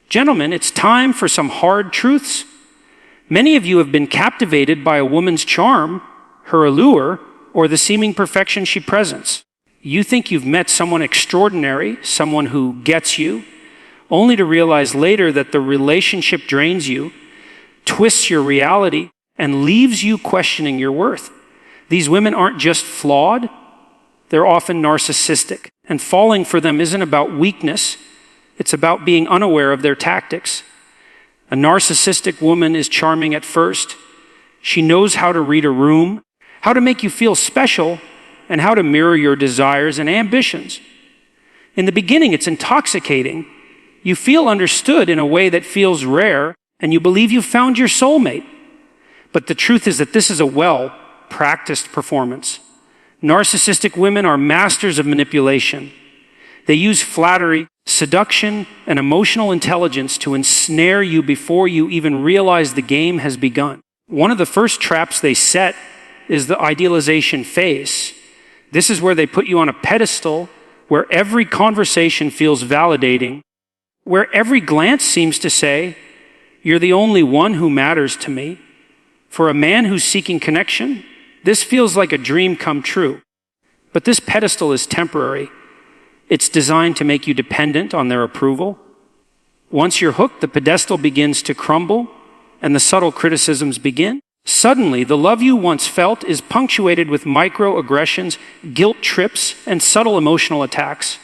Gentlemen, it's time for some hard truths. Many of you have been captivated by a woman's charm, her allure, or the seeming perfection she presents. You think you've met someone extraordinary, someone who gets you, only to realize later that the relationship drains you, twists your reality, and leaves you questioning your worth. These women aren't just flawed, they're often narcissistic. And falling for them isn't about weakness, it's about being unaware of their tactics. A narcissistic woman is charming at first. She knows how to read a room, how to make you feel special, and how to mirror your desires and ambitions. In the beginning, it's intoxicating. You feel understood in a way that feels rare, and you believe you've found your soulmate. But the truth is that this is a well-practiced performance. Narcissistic women are masters of manipulation. They use flattery, seduction, and emotional intelligence to ensnare you before you even realize the game has begun. One of the first traps they set is the idealization phase. This is where they put you on a pedestal, where every conversation feels validating, where every glance seems to say, "You're the only one who matters to me." For a man who's seeking connection, this feels like a dream come true. But this pedestal is temporary. It's designed to make you dependent on their approval. Once you're hooked, the pedestal begins to crumble and the subtle criticisms begin. Suddenly, the love you once felt is punctuated with microaggressions, guilt trips, and subtle emotional attacks.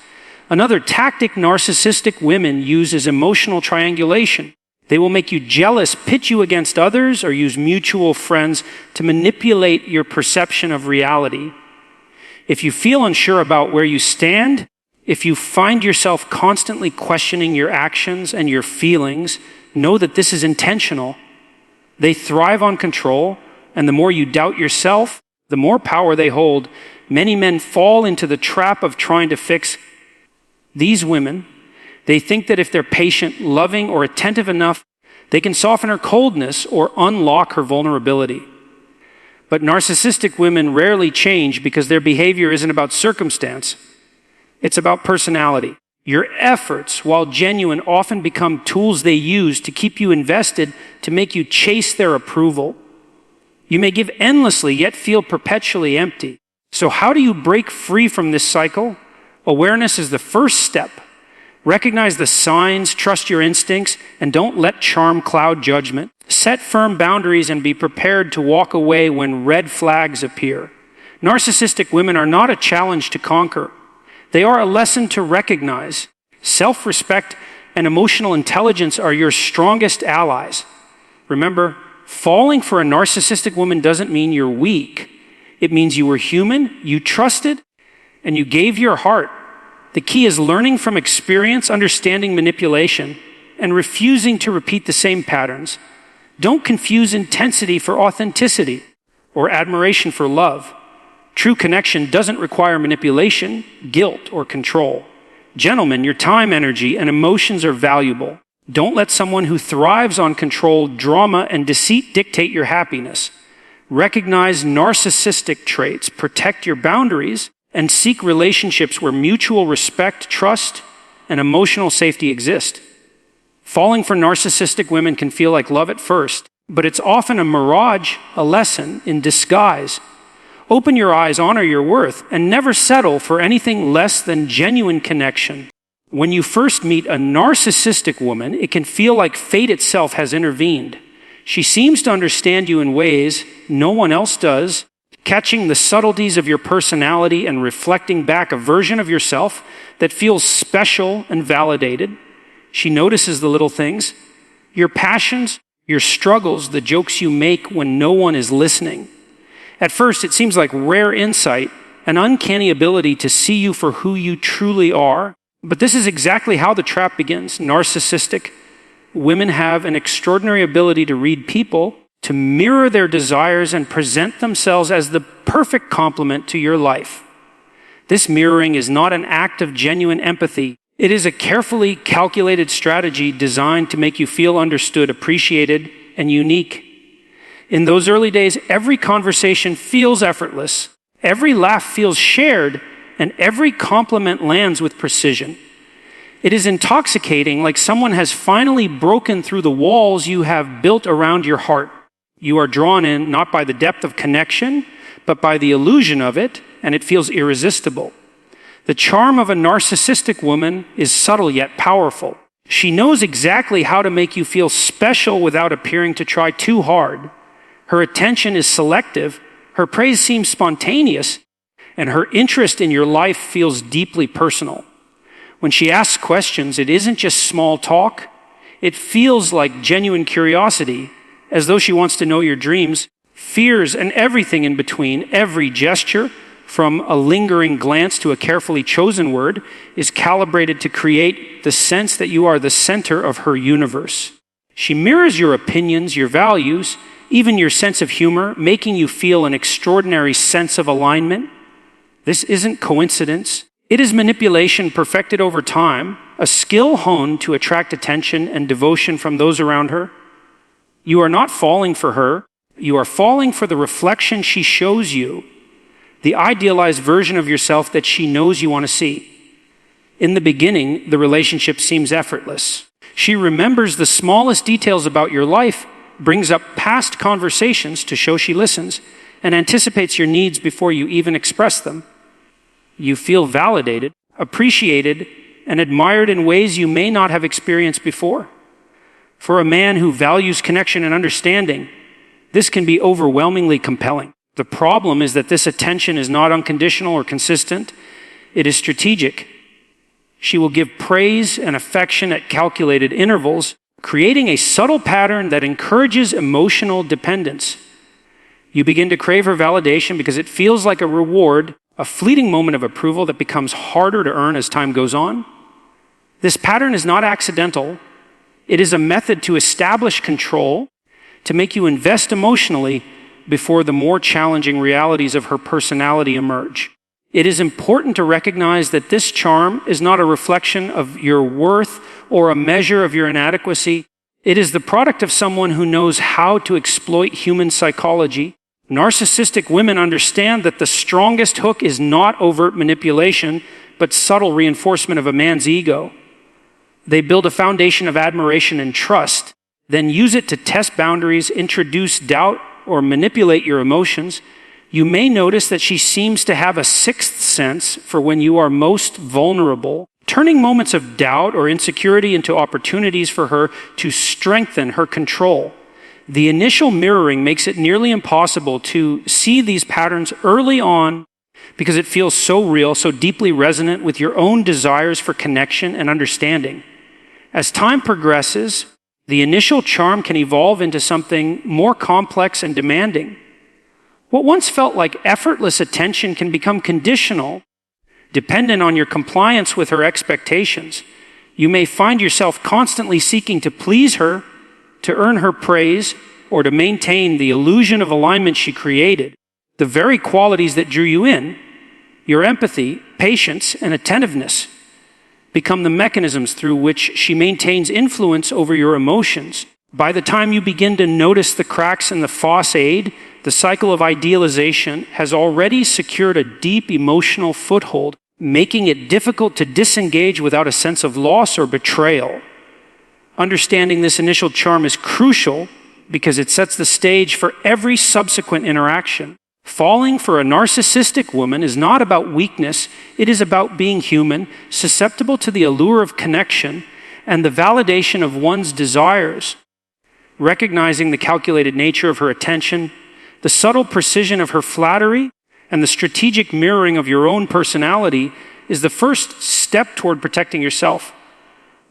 Another tactic narcissistic women use is emotional triangulation. They will make you jealous, pit you against others, or use mutual friends to manipulate your perception of reality. If you feel unsure about where you stand, if you find yourself constantly questioning your actions and your feelings, know that this is intentional. They thrive on control, and the more you doubt yourself, the more power they hold. Many men fall into the trap of trying to fix these women. They think that if they're patient, loving, or attentive enough, they can soften her coldness or unlock her vulnerability. But narcissistic women rarely change because their behavior isn't about circumstance. It's about personality. Your efforts, while genuine, often become tools they use to keep you invested, to make you chase their approval. You may give endlessly, yet feel perpetually empty. So how do you break free from this cycle? Awareness is the first step. Recognize the signs, trust your instincts, and don't let charm cloud judgment. Set firm boundaries and be prepared to walk away when red flags appear. Narcissistic women are not a challenge to conquer. They are a lesson to recognize. Self-respect and emotional intelligence are your strongest allies. Remember, falling for a narcissistic woman doesn't mean you're weak. It means you were human, you trusted, and you gave your heart. The key is learning from experience, understanding manipulation, and refusing to repeat the same patterns. Don't confuse intensity for authenticity or admiration for love. True connection doesn't require manipulation, guilt, or control. Gentlemen, your time, energy, and emotions are valuable. Don't let someone who thrives on control, drama, and deceit dictate your happiness. Recognize narcissistic traits, protect your boundaries, and seek relationships where mutual respect, trust, and emotional safety exist. Falling for narcissistic women can feel like love at first, but it's often a mirage, a lesson in disguise. Open your eyes, honor your worth, and never settle for anything less than genuine connection. When you first meet a narcissistic woman, it can feel like fate itself has intervened. She seems to understand you in ways no one else does, catching the subtleties of your personality and reflecting back a version of yourself that feels special and validated. She notices the little things, your passions, your struggles, the jokes you make when no one is listening. At first, it seems like rare insight, an uncanny ability to see you for who you truly are. But this is exactly how the trap begins. Narcissistic women have an extraordinary ability to read people, to mirror their desires, and present themselves as the perfect complement to your life. This mirroring is not an act of genuine empathy. It is a carefully calculated strategy designed to make you feel understood, appreciated, and unique. In those early days, every conversation feels effortless, every laugh feels shared, and every compliment lands with precision. It is intoxicating, like someone has finally broken through the walls you have built around your heart. You are drawn in not by the depth of connection, but by the illusion of it, and it feels irresistible. The charm of a narcissistic woman is subtle yet powerful. She knows exactly how to make you feel special without appearing to try too hard. Her attention is selective, her praise seems spontaneous, and her interest in your life feels deeply personal. When she asks questions, it isn't just small talk. It feels like genuine curiosity, as though she wants to know your dreams, fears, and everything in between. Every gesture, from a lingering glance to a carefully chosen word, is calibrated to create the sense that you are the center of her universe. She mirrors your opinions, your values, even your sense of humor, making you feel an extraordinary sense of alignment. This isn't coincidence. It is manipulation perfected over time, a skill honed to attract attention and devotion from those around her. You are not falling for her. You are falling for the reflection she shows you, the idealized version of yourself that she knows you want to see. In the beginning, the relationship seems effortless. She remembers the smallest details about your life, brings up past conversations to show she listens, and anticipates your needs before you even express them. You feel validated, appreciated, and admired in ways you may not have experienced before. For a man who values connection and understanding, this can be overwhelmingly compelling. The problem is that this attention is not unconditional or consistent. It is strategic. She will give praise and affection at calculated intervals, creating a subtle pattern that encourages emotional dependence. You begin to crave her validation because it feels like a reward, a fleeting moment of approval that becomes harder to earn as time goes on. This pattern is not accidental. It is a method to establish control, to make you invest emotionally before the more challenging realities of her personality emerge. It is important to recognize that this charm is not a reflection of your worth or a measure of your inadequacy. It is the product of someone who knows how to exploit human psychology. Narcissistic women understand that the strongest hook is not overt manipulation, but subtle reinforcement of a man's ego. They build a foundation of admiration and trust, then use it to test boundaries, introduce doubt, or manipulate your emotions. You may notice that she seems to have a sixth sense for when you are most vulnerable, turning moments of doubt or insecurity into opportunities for her to strengthen her control. The initial mirroring makes it nearly impossible to see these patterns early on because it feels so real, so deeply resonant with your own desires for connection and understanding. As time progresses, the initial charm can evolve into something more complex and demanding. What once felt like effortless attention can become conditional, dependent on your compliance with her expectations. You may find yourself constantly seeking to please her, to earn her praise, or to maintain the illusion of alignment she created. The very qualities that drew you in, your empathy, patience, and attentiveness, become the mechanisms through which she maintains influence over your emotions. By the time you begin to notice the cracks in the facade, the cycle of idealization has already secured a deep emotional foothold, making it difficult to disengage without a sense of loss or betrayal. Understanding this initial charm is crucial because it sets the stage for every subsequent interaction. Falling for a narcissistic woman is not about weakness, it is about being human, susceptible to the allure of connection and the validation of one's desires. Recognizing the calculated nature of her attention, the subtle precision of her flattery, and the strategic mirroring of your own personality is the first step toward protecting yourself.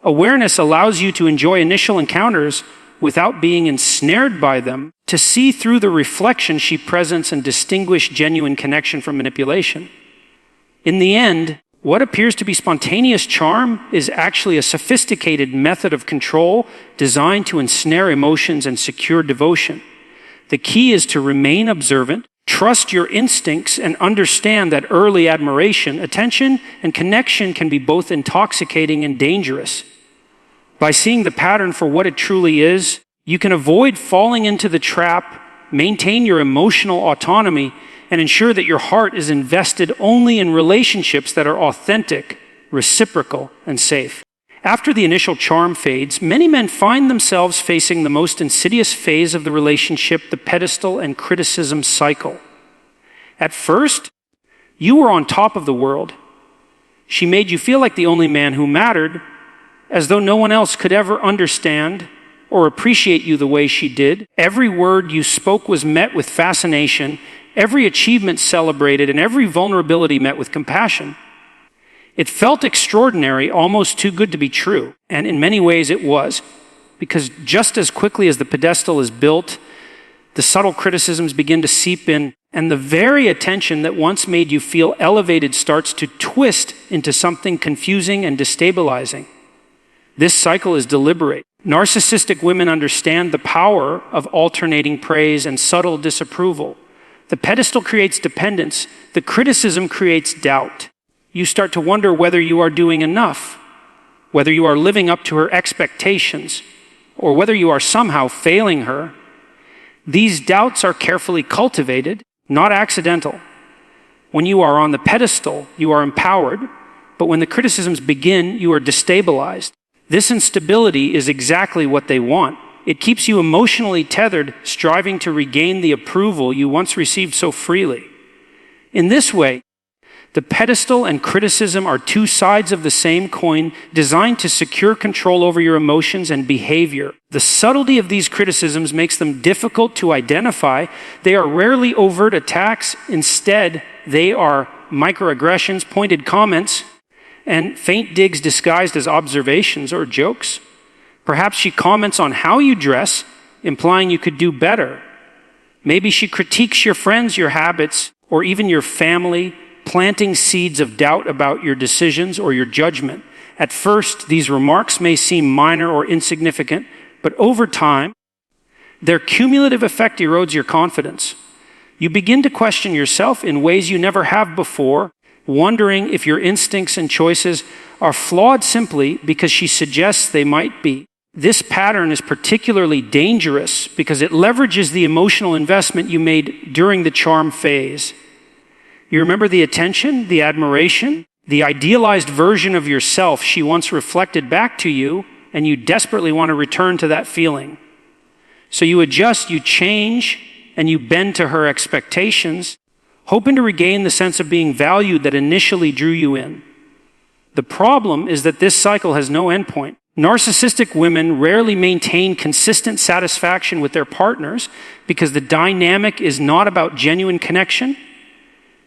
Awareness allows you to enjoy initial encounters without being ensnared by them, to see through the reflection she presents and distinguish genuine connection from manipulation. In the end, what appears to be spontaneous charm is actually a sophisticated method of control designed to ensnare emotions and secure devotion. The key is to remain observant, trust your instincts, and understand that early admiration, attention, and connection can be both intoxicating and dangerous. By seeing the pattern for what it truly is, you can avoid falling into the trap, maintain your emotional autonomy, and ensure that your heart is invested only in relationships that are authentic, reciprocal, and safe. After the initial charm fades, many men find themselves facing the most insidious phase of the relationship, the pedestal and criticism cycle. At first, you were on top of the world. She made you feel like the only man who mattered, as though no one else could ever understand or appreciate you the way she did. Every word you spoke was met with fascination, every achievement celebrated, and every vulnerability met with compassion. It felt extraordinary, almost too good to be true, and in many ways it was, because just as quickly as the pedestal is built, the subtle criticisms begin to seep in, and the very attention that once made you feel elevated starts to twist into something confusing and destabilizing. This cycle is deliberate. Narcissistic women understand the power of alternating praise and subtle disapproval. The pedestal creates dependence. The criticism creates doubt. You start to wonder whether you are doing enough, whether you are living up to her expectations, or whether you are somehow failing her. These doubts are carefully cultivated, not accidental. When you are on the pedestal, you are empowered, but when the criticisms begin, you are destabilized. This instability is exactly what they want. It keeps you emotionally tethered, striving to regain the approval you once received so freely. In this way, the pedestal and criticism are two sides of the same coin, designed to secure control over your emotions and behavior. The subtlety of these criticisms makes them difficult to identify. They are rarely overt attacks. Instead, they are microaggressions, pointed comments, and faint digs disguised as observations or jokes. Perhaps she comments on how you dress, implying you could do better. Maybe she critiques your friends, your habits, or even your family, planting seeds of doubt about your decisions or your judgment. At first, these remarks may seem minor or insignificant, but over time, their cumulative effect erodes your confidence. You begin to question yourself in ways you never have before, wondering if your instincts and choices are flawed simply because she suggests they might be. This pattern is particularly dangerous because it leverages the emotional investment you made during the charm phase. You remember the attention, the admiration, the idealized version of yourself she once reflected back to you, and you desperately want to return to that feeling. So you adjust, you change, and you bend to her expectations, hoping to regain the sense of being valued that initially drew you in. The problem is that this cycle has no endpoint. Narcissistic women rarely maintain consistent satisfaction with their partners because the dynamic is not about genuine connection.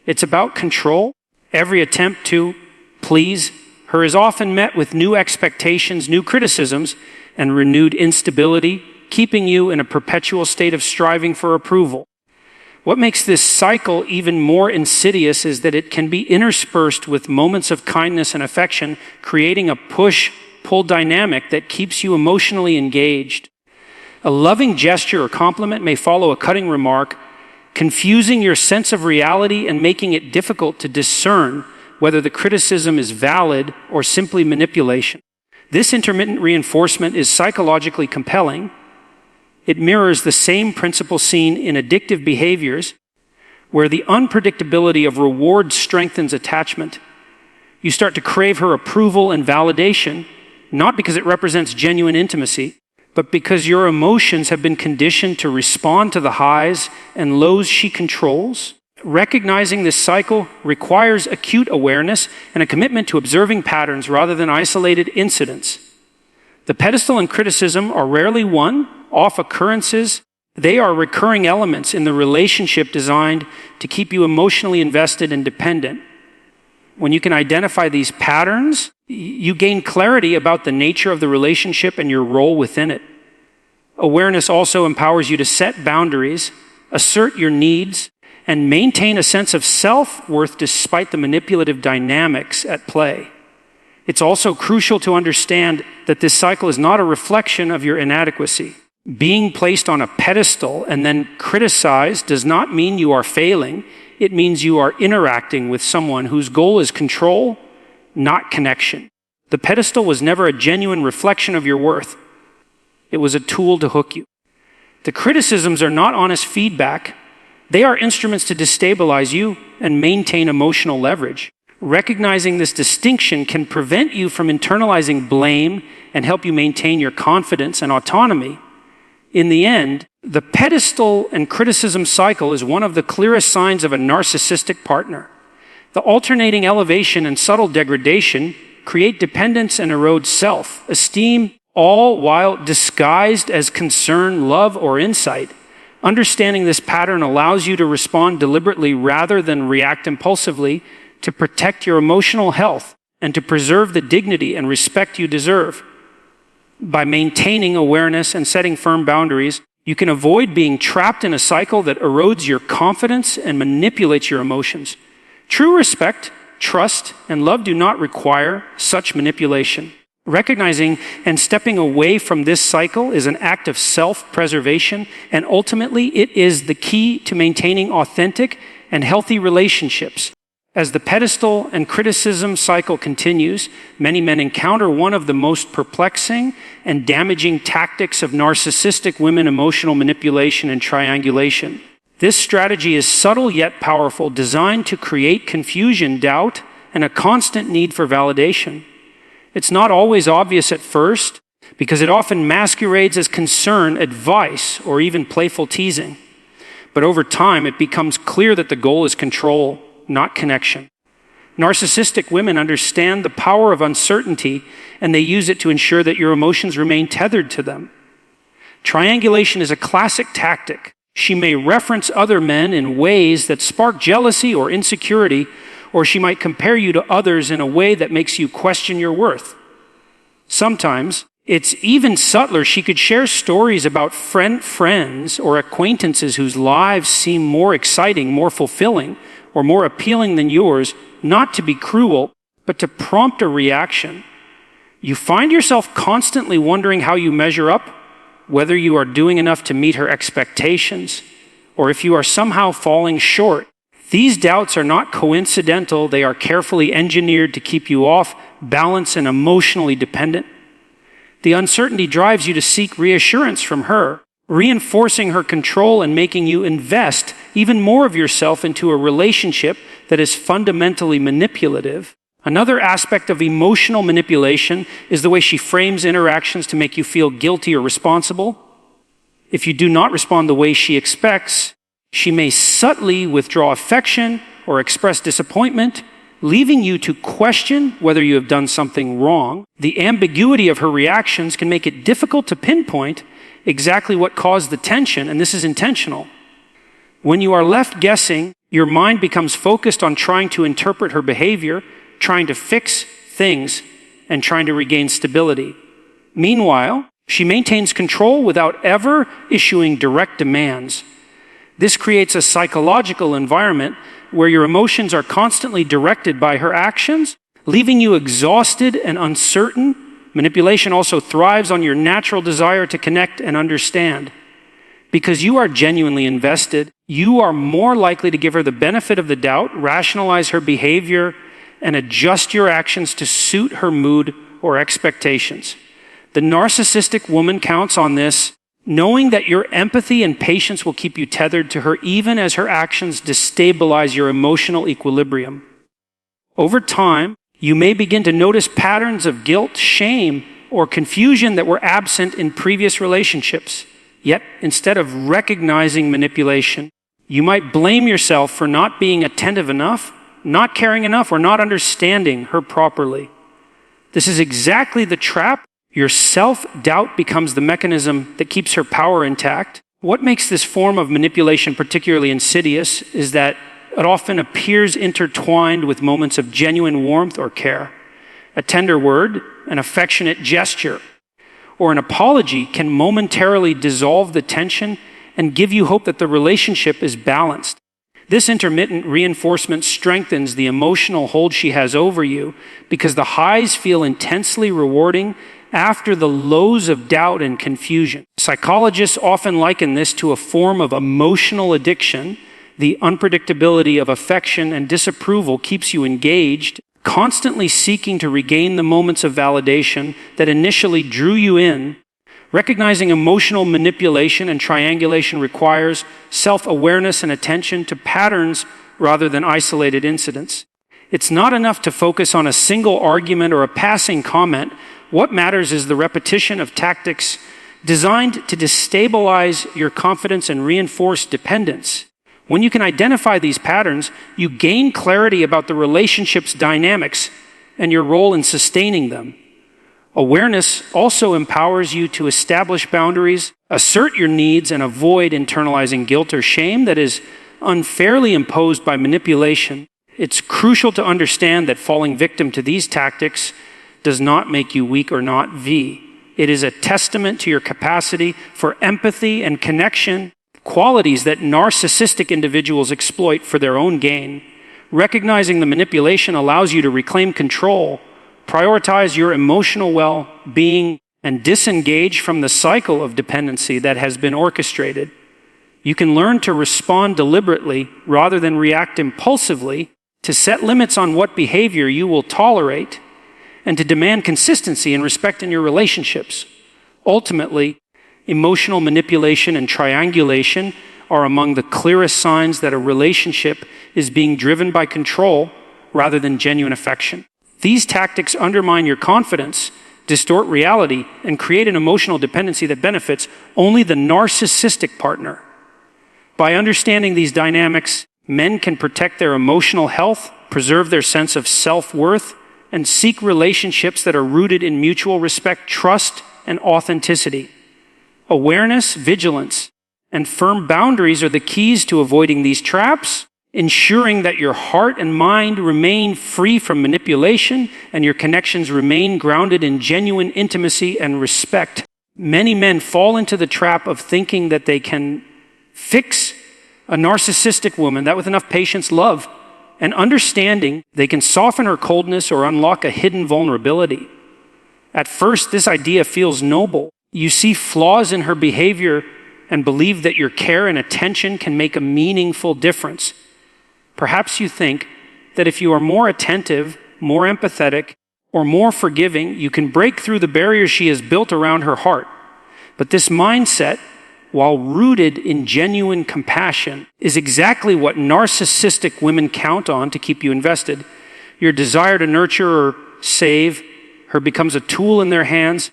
It's about control. Every attempt to please her is often met with new expectations, new criticisms, and renewed instability, keeping you in a perpetual state of striving for approval. What makes this cycle even more insidious is that it can be interspersed with moments of kindness and affection, creating a push-pull dynamic that keeps you emotionally engaged. A loving gesture or compliment may follow a cutting remark, confusing your sense of reality and making it difficult to discern whether the criticism is valid or simply manipulation. This intermittent reinforcement is psychologically compelling. It mirrors the same principle seen in addictive behaviors, where the unpredictability of reward strengthens attachment. You start to crave her approval and validation, not because it represents genuine intimacy, but because your emotions have been conditioned to respond to the highs and lows she controls. Recognizing this cycle requires acute awareness and a commitment to observing patterns rather than isolated incidents. The pedestal and criticism are rarely one-off occurrences. They are recurring elements in the relationship designed to keep you emotionally invested and dependent. When you can identify these patterns, you gain clarity about the nature of the relationship and your role within it. Awareness also empowers you to set boundaries, assert your needs, and maintain a sense of self-worth despite the manipulative dynamics at play. It's also crucial to understand that this cycle is not a reflection of your inadequacy. Being placed on a pedestal and then criticized does not mean you are failing. It means you are interacting with someone whose goal is control, not connection. The pedestal was never a genuine reflection of your worth. It was a tool to hook you. The criticisms are not honest feedback. They are instruments to destabilize you and maintain emotional leverage. Recognizing this distinction can prevent you from internalizing blame and help you maintain your confidence and autonomy. In the end, the pedestal and criticism cycle is one of the clearest signs of a narcissistic partner. The alternating elevation and subtle degradation create dependence and erode self-esteem, all while disguised as concern, love, or insight. Understanding this pattern allows you to respond deliberately rather than react impulsively, to protect your emotional health and to preserve the dignity and respect you deserve. By maintaining awareness and setting firm boundaries, you can avoid being trapped in a cycle that erodes your confidence and manipulates your emotions. True respect, trust, and love do not require such manipulation. Recognizing and stepping away from this cycle is an act of self-preservation, and ultimately it is the key to maintaining authentic and healthy relationships. As the pedestal and criticism cycle continues, many men encounter one of the most perplexing and damaging tactics of narcissistic women: emotional manipulation and triangulation. This strategy is subtle yet powerful, designed to create confusion, doubt, and a constant need for validation. It's not always obvious at first, because it often masquerades as concern, advice, or even playful teasing. But over time, it becomes clear that the goal is control, not connection. Narcissistic women understand the power of uncertainty, and they use it to ensure that your emotions remain tethered to them. Triangulation is a classic tactic. She may reference other men in ways that spark jealousy or insecurity, or she might compare you to others in a way that makes you question your worth. Sometimes, it's even subtler. She could share stories about friends or acquaintances whose lives seem more exciting, more fulfilling, or more appealing than yours, not to be cruel, but to prompt a reaction. You find yourself constantly wondering how you measure up, whether you are doing enough to meet her expectations, or if you are somehow falling short. These doubts are not coincidental. They are carefully engineered to keep you off balance and emotionally dependent. The uncertainty drives you to seek reassurance from her, reinforcing her control and making you invest even more of yourself into a relationship that is fundamentally manipulative. Another aspect of emotional manipulation is the way she frames interactions to make you feel guilty or responsible. If you do not respond the way she expects, she may subtly withdraw affection or express disappointment, leaving you to question whether you have done something wrong. The ambiguity of her reactions can make it difficult to pinpoint exactly what caused the tension, and this is intentional. When you are left guessing, your mind becomes focused on trying to interpret her behavior, trying to fix things, and trying to regain stability. Meanwhile, she maintains control without ever issuing direct demands. This creates a psychological environment where your emotions are constantly directed by her actions, leaving you exhausted and uncertain. Manipulation also thrives on your natural desire to connect and understand. Because you are genuinely invested, you are more likely to give her the benefit of the doubt, rationalize her behavior, and adjust your actions to suit her mood or expectations. The narcissistic woman counts on this, knowing that your empathy and patience will keep you tethered to her even as her actions destabilize your emotional equilibrium. Over time, you may begin to notice patterns of guilt, shame, or confusion that were absent in previous relationships. Yet, instead of recognizing manipulation, you might blame yourself for not being attentive enough, not caring enough, or not understanding her properly. This is exactly the trap. Your self-doubt becomes the mechanism that keeps her power intact. What makes this form of manipulation particularly insidious is that it often appears intertwined with moments of genuine warmth or care. A tender word, an affectionate gesture, or an apology can momentarily dissolve the tension and give you hope that the relationship is balanced. This intermittent reinforcement strengthens the emotional hold she has over you because the highs feel intensely rewarding after the lows of doubt and confusion. Psychologists often liken this to a form of emotional addiction. The unpredictability of affection and disapproval keeps you engaged, constantly seeking to regain the moments of validation that initially drew you in. Recognizing emotional manipulation and triangulation requires self-awareness and attention to patterns rather than isolated incidents. It's not enough to focus on a single argument or a passing comment. What matters is the repetition of tactics designed to destabilize your confidence and reinforce dependence. When you can identify these patterns, you gain clarity about the relationship's dynamics and your role in sustaining them. Awareness also empowers you to establish boundaries, assert your needs, and avoid internalizing guilt or shame that is unfairly imposed by manipulation. It's crucial to understand that falling victim to these tactics does not make you weak or not V. It is a testament to your capacity for empathy and connection, qualities that narcissistic individuals exploit for their own gain. Recognizing the manipulation allows you to reclaim control, prioritize your emotional well-being, and disengage from the cycle of dependency that has been orchestrated. You can learn to respond deliberately rather than react impulsively, to set limits on what behavior you will tolerate, and to demand consistency and respect in your relationships. Ultimately, emotional manipulation and triangulation are among the clearest signs that a relationship is being driven by control rather than genuine affection. These tactics undermine your confidence, distort reality, and create an emotional dependency that benefits only the narcissistic partner. By understanding these dynamics, men can protect their emotional health, preserve their sense of self-worth, and seek relationships that are rooted in mutual respect, trust, and authenticity. Awareness, vigilance, and firm boundaries are the keys to avoiding these traps, ensuring that your heart and mind remain free from manipulation and your connections remain grounded in genuine intimacy and respect. Many men fall into the trap of thinking that they can fix a narcissistic woman, that with enough patience, love, and understanding, they can soften her coldness or unlock a hidden vulnerability. At first, this idea feels noble. You see flaws in her behavior and believe that your care and attention can make a meaningful difference. Perhaps you think that if you are more attentive, more empathetic, or more forgiving, you can break through the barriers she has built around her heart. But this mindset, while rooted in genuine compassion, is exactly what narcissistic women count on to keep you invested. Your desire to nurture or save her becomes a tool in their hands,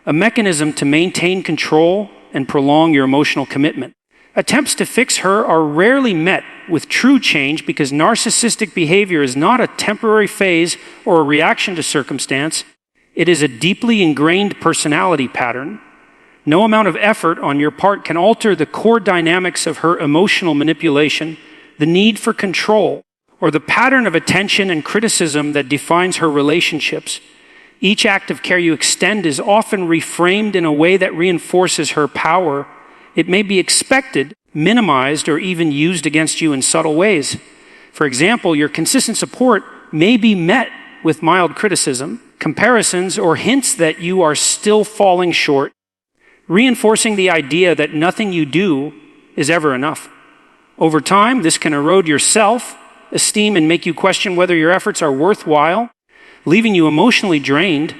a mechanism to maintain control and prolong your emotional commitment. Attempts to fix her are rarely met with true change because narcissistic behavior is not a temporary phase or a reaction to circumstance. It is a deeply ingrained personality pattern. No amount of effort on your part can alter the core dynamics of her emotional manipulation, the need for control, or the pattern of attention and criticism that defines her relationships. Each act of care you extend is often reframed in a way that reinforces her power. It may be expected, minimized, or even used against you in subtle ways. For example, your consistent support may be met with mild criticism, comparisons, or hints that you are still falling short, reinforcing the idea that nothing you do is ever enough. Over time, this can erode your self-esteem and make you question whether your efforts are worthwhile, leaving you emotionally drained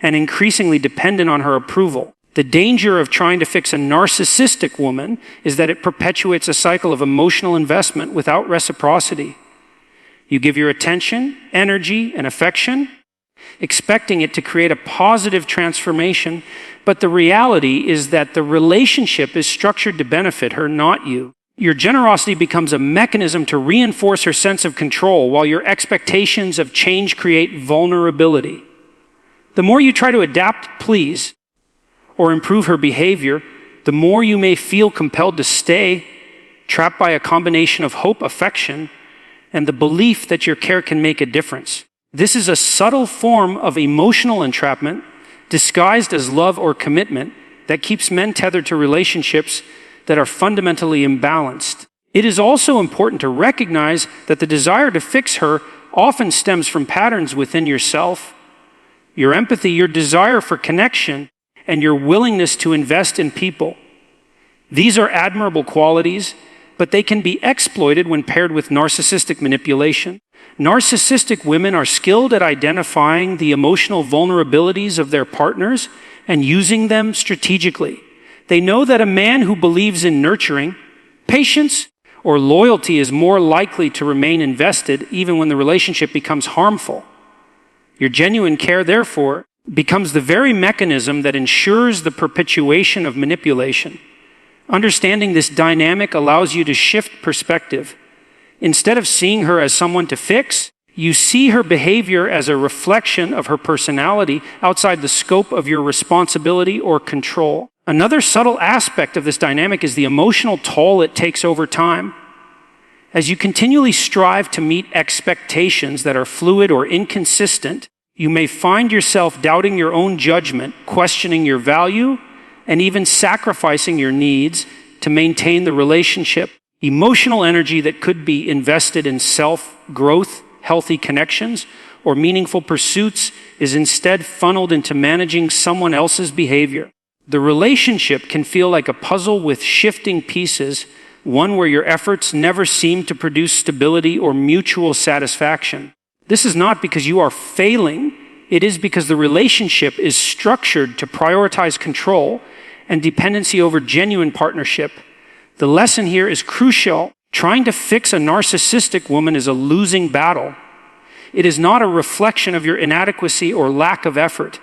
and increasingly dependent on her approval. The danger of trying to fix a narcissistic woman is that it perpetuates a cycle of emotional investment without reciprocity. You give your attention, energy, and affection, expecting it to create a positive transformation, but the reality is that the relationship is structured to benefit her, not you. Your generosity becomes a mechanism to reinforce her sense of control, while your expectations of change create vulnerability. The more you try to adapt, please, or improve her behavior, the more you may feel compelled to stay, trapped by a combination of hope, affection, and the belief that your care can make a difference. This is a subtle form of emotional entrapment, disguised as love or commitment, that keeps men tethered to relationships that are fundamentally imbalanced. It is also important to recognize that the desire to fix her often stems from patterns within yourself. Your empathy, your desire for connection, and your willingness to invest in people. These are admirable qualities, but they can be exploited when paired with narcissistic manipulation. Narcissistic women are skilled at identifying the emotional vulnerabilities of their partners and using them strategically. They know that a man who believes in nurturing, patience, or loyalty is more likely to remain invested even when the relationship becomes harmful. Your genuine care, therefore, becomes the very mechanism that ensures the perpetuation of manipulation. Understanding this dynamic allows you to shift perspective. Instead of seeing her as someone to fix, you see her behavior as a reflection of her personality outside the scope of your responsibility or control. Another subtle aspect of this dynamic is the emotional toll it takes over time. As you continually strive to meet expectations that are fluid or inconsistent, you may find yourself doubting your own judgment, questioning your value, and even sacrificing your needs to maintain the relationship. Emotional energy that could be invested in self-growth, healthy connections, or meaningful pursuits is instead funneled into managing someone else's behavior. The relationship can feel like a puzzle with shifting pieces, one where your efforts never seem to produce stability or mutual satisfaction. This is not because you are failing, it is because the relationship is structured to prioritize control and dependency over genuine partnership. The lesson here is crucial. Trying to fix a narcissistic woman is a losing battle. It is not a reflection of your inadequacy or lack of effort.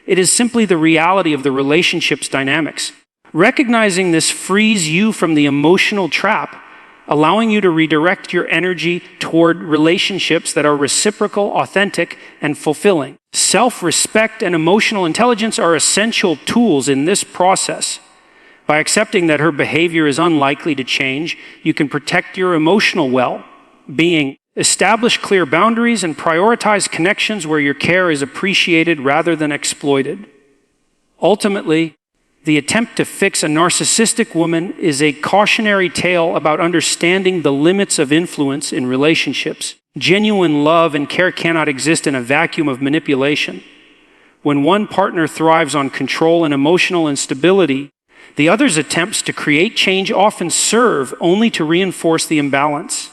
It is simply the reality of the relationship's dynamics. Recognizing this frees you from the emotional trap, allowing you to redirect your energy toward relationships that are reciprocal, authentic, and fulfilling. Self-respect and emotional intelligence are essential tools in this process. By accepting that her behavior is unlikely to change, you can protect your emotional well-being, establish clear boundaries, and prioritize connections where your care is appreciated rather than exploited. Ultimately, the attempt to fix a narcissistic woman is a cautionary tale about understanding the limits of influence in relationships. Genuine love and care cannot exist in a vacuum of manipulation. When one partner thrives on control and emotional instability, the other's attempts to create change often serve only to reinforce the imbalance.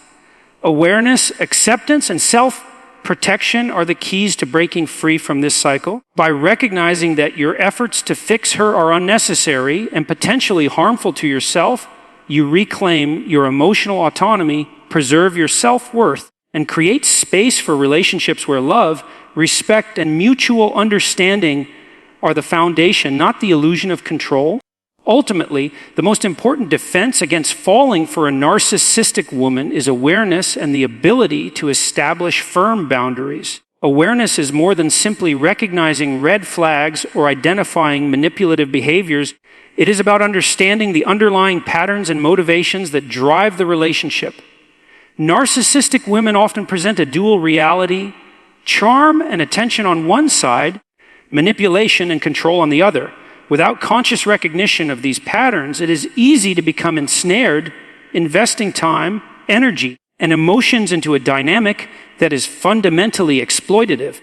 Awareness, acceptance, and self-protection are the keys to breaking free from this cycle. By recognizing that your efforts to fix her are unnecessary and potentially harmful to yourself, you reclaim your emotional autonomy, preserve your self-worth, and create space for relationships where love, respect, and mutual understanding are the foundation, not the illusion of control. Ultimately, the most important defense against falling for a narcissistic woman is awareness and the ability to establish firm boundaries. Awareness is more than simply recognizing red flags or identifying manipulative behaviors. It is about understanding the underlying patterns and motivations that drive the relationship. Narcissistic women often present a dual reality, charm and attention on one side, manipulation and control on the other. Without conscious recognition of these patterns, it is easy to become ensnared, investing time, energy, and emotions into a dynamic that is fundamentally exploitative.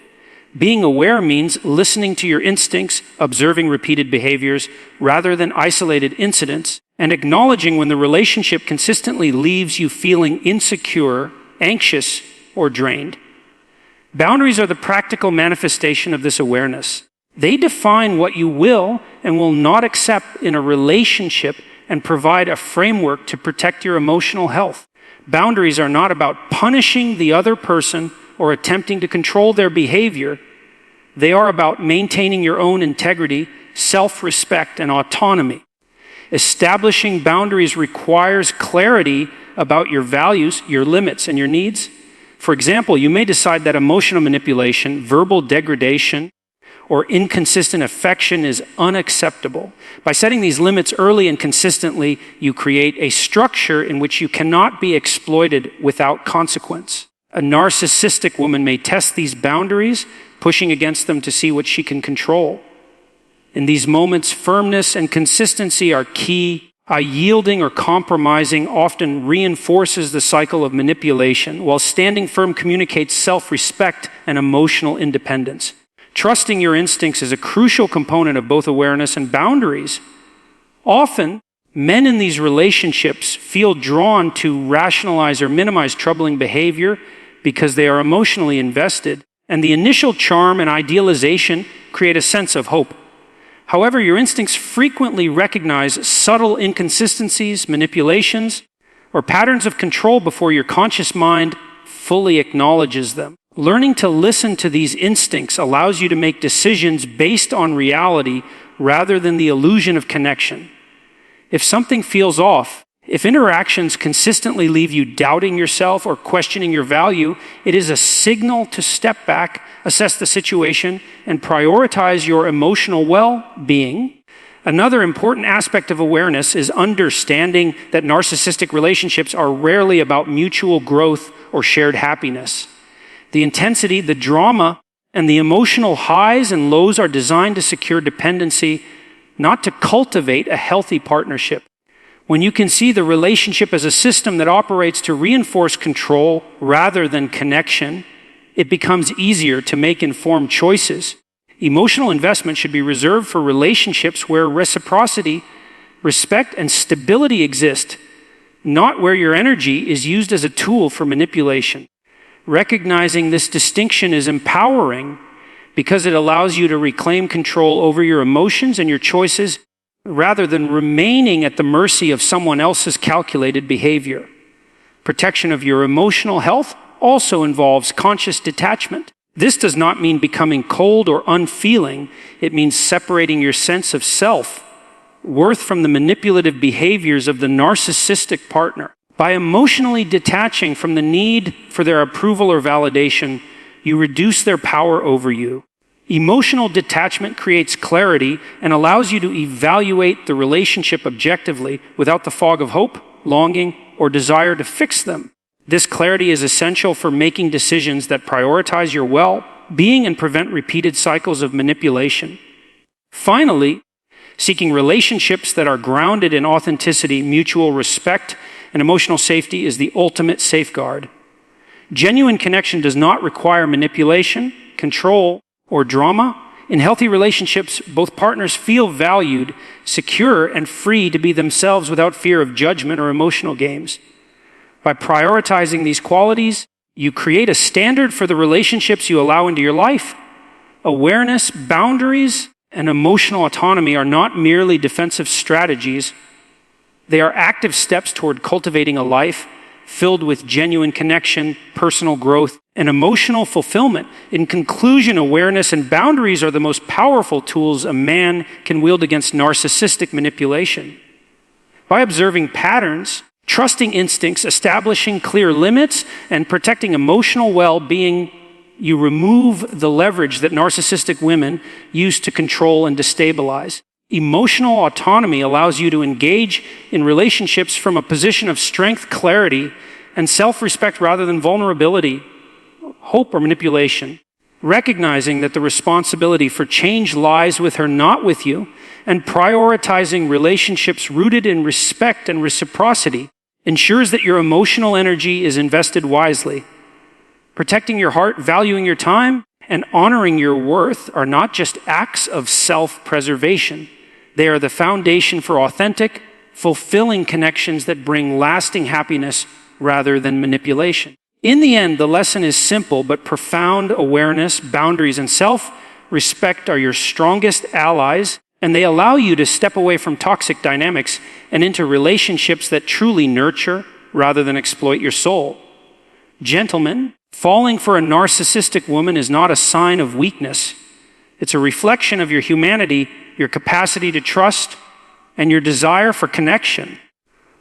Being aware means listening to your instincts, observing repeated behaviors rather than isolated incidents, and acknowledging when the relationship consistently leaves you feeling insecure, anxious, or drained. Boundaries are the practical manifestation of this awareness. They define what you will and will not accept in a relationship and provide a framework to protect your emotional health. Boundaries are not about punishing the other person or attempting to control their behavior. They are about maintaining your own integrity, self-respect, and autonomy. Establishing boundaries requires clarity about your values, your limits, and your needs. For example, you may decide that emotional manipulation, verbal degradation, or inconsistent affection is unacceptable. By setting these limits early and consistently, you create a structure in which you cannot be exploited without consequence. A narcissistic woman may test these boundaries, pushing against them to see what she can control. In these moments, firmness and consistency are key. Yielding or compromising often reinforces the cycle of manipulation, while standing firm communicates self-respect and emotional independence. Trusting your instincts is a crucial component of both awareness and boundaries. Often, men in these relationships feel drawn to rationalize or minimize troubling behavior because they are emotionally invested, and the initial charm and idealization create a sense of hope. However, your instincts frequently recognize subtle inconsistencies, manipulations, or patterns of control before your conscious mind fully acknowledges them. Learning to listen to these instincts allows you to make decisions based on reality rather than the illusion of connection. If something feels off, if interactions consistently leave you doubting yourself or questioning your value, it is a signal to step back, assess the situation, and prioritize your emotional well-being. Another important aspect of awareness is understanding that narcissistic relationships are rarely about mutual growth or shared happiness. The intensity, the drama, and the emotional highs and lows are designed to secure dependency, not to cultivate a healthy partnership. When you can see the relationship as a system that operates to reinforce control rather than connection, it becomes easier to make informed choices. Emotional investment should be reserved for relationships where reciprocity, respect, and stability exist, not where your energy is used as a tool for manipulation. Recognizing this distinction is empowering because it allows you to reclaim control over your emotions and your choices rather than remaining at the mercy of someone else's calculated behavior. Protection of your emotional health also involves conscious detachment. This does not mean becoming cold or unfeeling. It means separating your sense of self-worth from the manipulative behaviors of the narcissistic partner. By emotionally detaching from the need for their approval or validation, you reduce their power over you. Emotional detachment creates clarity and allows you to evaluate the relationship objectively without the fog of hope, longing, or desire to fix them. This clarity is essential for making decisions that prioritize your well-being and prevent repeated cycles of manipulation. Finally, seeking relationships that are grounded in authenticity, mutual respect, and emotional safety is the ultimate safeguard. Genuine connection does not require manipulation, control, or drama. In healthy relationships, both partners feel valued, secure, and free to be themselves without fear of judgment or emotional games. By prioritizing these qualities, you create a standard for the relationships you allow into your life. Awareness, boundaries, and emotional autonomy are not merely defensive strategies. They are active steps toward cultivating a life filled with genuine connection, personal growth, and emotional fulfillment. In conclusion, awareness and boundaries are the most powerful tools a man can wield against narcissistic manipulation. By observing patterns, trusting instincts, establishing clear limits, and protecting emotional well-being, you remove the leverage that narcissistic women use to control and destabilize. Emotional autonomy allows you to engage in relationships from a position of strength, clarity, and self-respect rather than vulnerability, hope, or manipulation. Recognizing that the responsibility for change lies with her, not with you, and prioritizing relationships rooted in respect and reciprocity ensures that your emotional energy is invested wisely. Protecting your heart, valuing your time, and honoring your worth are not just acts of self-preservation. They are the foundation for authentic, fulfilling connections that bring lasting happiness rather than manipulation. In the end, the lesson is simple but profound. Awareness, boundaries, and self-respect are your strongest allies, and they allow you to step away from toxic dynamics and into relationships that truly nurture rather than exploit your soul. Gentlemen, falling for a narcissistic woman is not a sign of weakness. It's a reflection of your humanity, your capacity to trust, and your desire for connection.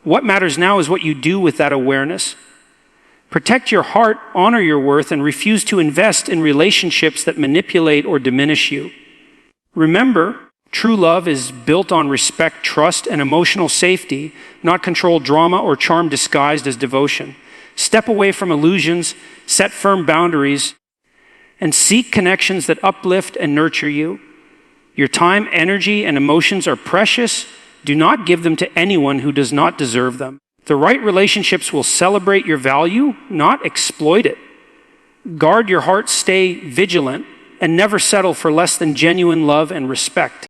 What matters now is what you do with that awareness. Protect your heart, honor your worth, and refuse to invest in relationships that manipulate or diminish you. Remember, true love is built on respect, trust, and emotional safety, not control, drama, or charm disguised as devotion. Step away from illusions, set firm boundaries, and seek connections that uplift and nurture you. Your time, energy, and emotions are precious. Do not give them to anyone who does not deserve them. The right relationships will celebrate your value, not exploit it. Guard your heart, stay vigilant, and never settle for less than genuine love and respect.